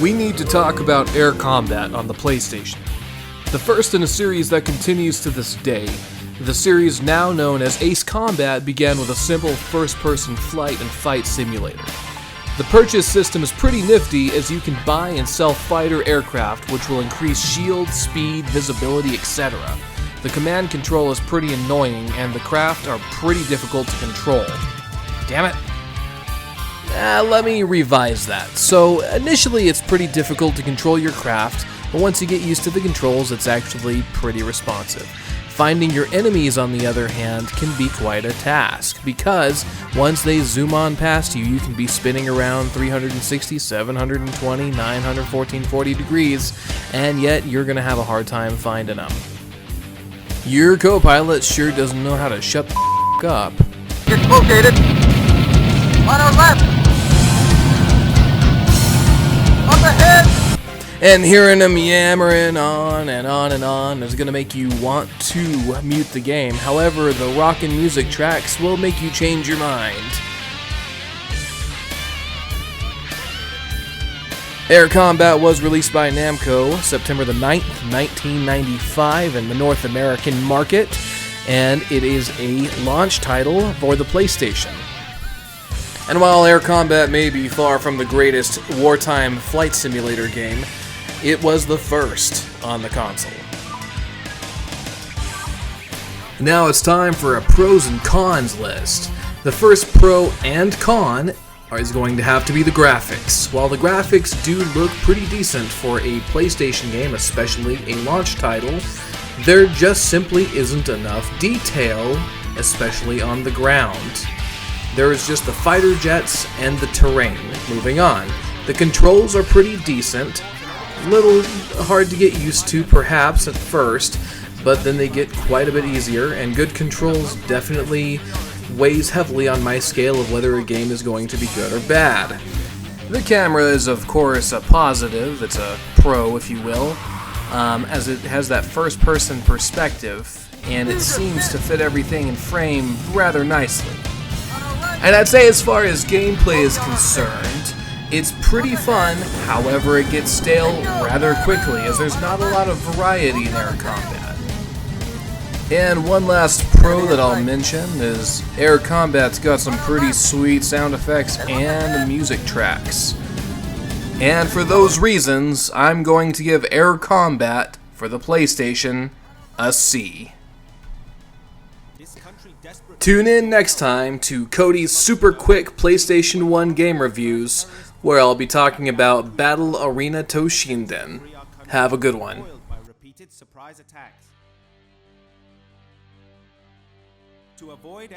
we need to talk about air combat on the PlayStation. The first in a series that continues to this day. The series now known as Ace Combat began with a simple first-person flight and fight simulator. The purchase system is pretty nifty as you can buy and sell fighter aircraft which will increase shield, speed, visibility, etc. The command control is pretty annoying and the craft are pretty difficult to control. Damn it. Let me revise that. So initially it's pretty difficult to control your craft, but once you get used to the controls it's actually pretty responsive. Finding your enemies, on the other hand, can be quite a task, because once they zoom on past you, you can be spinning around 360, 720, 914, 40 degrees, and yet you're going to have a hard time finding them. Your co-pilot sure doesn't know how to shut the f*** up. It's located on our left. On the head. And hearing them yammering on and on and on is going to make you want to mute the game. However, the rockin' music tracks will make you change your mind. Air Combat was released by Namco September the 9th, 1995 in the North American market, and it is a launch title for the PlayStation. And while Air Combat may be far from the greatest wartime flight simulator game, it was the first on the console. Now it's time for a pros and cons list. The first pro and con is going to have to be the graphics. While the graphics do look pretty decent for a PlayStation game, especially a launch title, there just simply isn't enough detail, especially on the ground. There is just the fighter jets and the terrain. Moving on. The controls are pretty decent. Little hard to get used to perhaps at first, but then they get quite a bit easier, and good controls definitely weighs heavily on my scale of whether a game is going to be good or bad. The camera is of course a positive, it's a pro if you will, as it has that first person perspective, and it seems to fit everything in frame rather nicely. And I'd say as far as gameplay is concerned, it's pretty fun, however it gets stale rather quickly as there's not a lot of variety in Air Combat. And one last pro that I'll mention is Air Combat's got some pretty sweet sound effects and music tracks. And for those reasons, I'm going to give Air Combat for the PlayStation a C. Tune in next time to Cody's super quick PlayStation 1 game reviews, where I'll be talking about Battle Arena Toshinden. Have a good one. To avoid